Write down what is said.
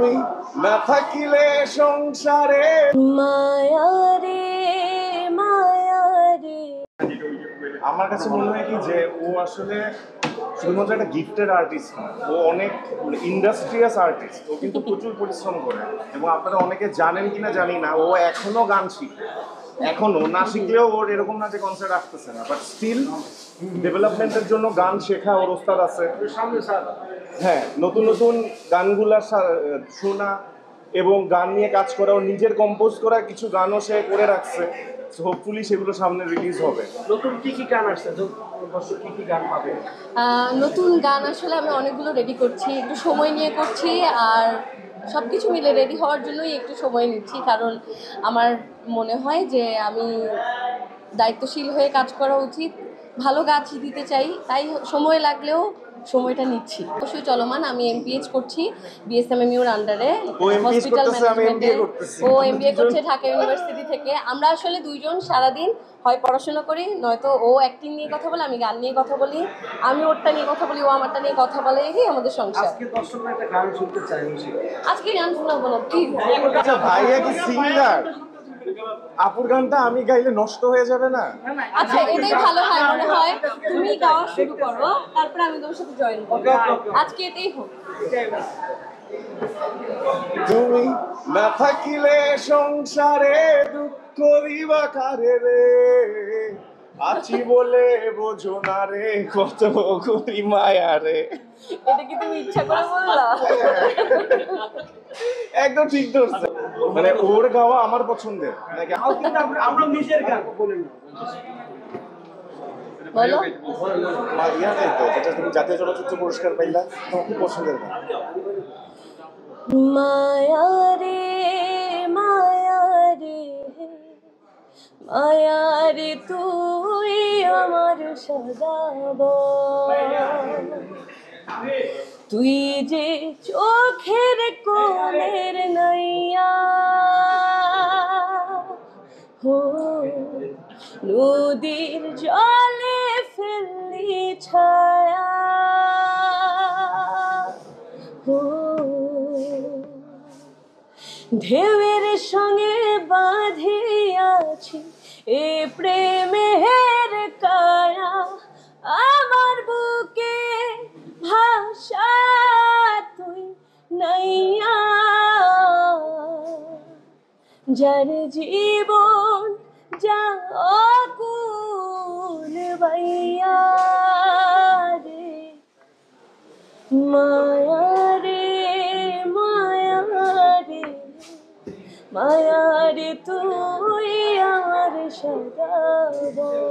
তুমি না থাকিলে সংসারে মায়া রে মায়া রে। আমার কাছে মনে হয় কি যে ও আসলে শুধুমাত্র একটা গিফটেড আর্টিস্ট না, ও অনেক ইন্ডাস্ট্রিয়াস আর্টিস্ট। ও কিন্তু প্রচুর পরিশ্রম করে এবং আপনারা অনেকে জানেন কিনা জানি না, ও এখনো গান শিখে। এখনো না শিখলেও ওর এরকম না যে কনসার্ট আসতেছে না, বাট স্টিল ডেভেলপমেন্টের জন্য গান শেখা ওর ওস্তাদ আছে। হ্যাঁ, নতুন নতুন গানগুলা শোনা এবং গান নিয়ে কাজ করা, ও নিজের কম্পোজ করা কিছু গানও সে করে রাখছে। হোপফুলি সেগুলো সামনে রিলিজ হবে। নতুন কি কি গান আসছে, কি কি গান পাবে? নতুন গান আসলে আমি অনেকগুলো রেডি করছি, একটু সময় নিয়ে করছি, আর সব কিছু মিলে রেডি হওয়ার জন্যই একটু সময় নিচ্ছি, কারণ আমার মনে হয় যে আমি দায়িত্বশীল হয়ে কাজ করা উচিত, ভালো কাজ দিতে চাই, তাই সময় লাগলেও সময়টা নিচ্ছি। অবশ্যই চলমান, আমি এমপিএইচ করছি বিএসএমএমইউর আন্ডারে হসপিটাল ম্যানেজমেন্টে। ও এমবিএ করছে ঢাকা ইউনিভার্সিটি থেকে। আমরা আসলে দুইজন সারাদিন হয় পড়াশোনা করি, নয়তো ও অ্যাক্টিং নিয়ে কথা বলে, আমি গান নিয়ে কথা বলি, আমি ওরটা নিয়ে কথা বলি, ও আমারটা নিয়ে কথা বলে, এই আমাদের সংসার। আজকে দর্শকরা একটা গান শুনতে চাই। আজকে গান শোনাবো না প্লিজ। আচ্ছা ভাইয়া কি সিঙ্গার? আপুর গানটা আমি গাইলে নষ্ট হয়ে যাবে না? আচ্ছা, এটাই ভালো হয় মনে হয়, তুমি গাওয়া শুরু করো, তারপরে আমি তোমার সাথে জয়েন করবো। আজকে এটাই হোক। তুমি না থাকিলে সংসারে দুঃখ দিবা কারে রে, আছি বলে বোঝো না রে কত করি মায়া রে। এটা কি তুমি ইচ্ছা করে বললা? একদম ঠিক ধরছে। মানে ওর গাওয়া আমার পছন্দের। আমরা নিজের গান বলেন বলো। ইয়াতে তো যেটা তুমি জাতীয় চলচ্চিত্র পুরস্কার পাইলা, তোমার খুব পছন্দের গান। মায়া রে মায়া রে মায়া রে, তুই আমার সদাগর, তুই যে চোখের কোণের নাইয়া, হো নদীর জলে ফেললি ছায়া, হো ঢেউয়ের সঙ্গে বাঁধিয়াছি এ প্রেমের কায়া, আমার বুকে ভাষা তুই নাইয়া, যার জীবন যা অকুল বাইয়া রে, মায়া রে মায়া রে মায়া রে, তুই আমার সদাগর।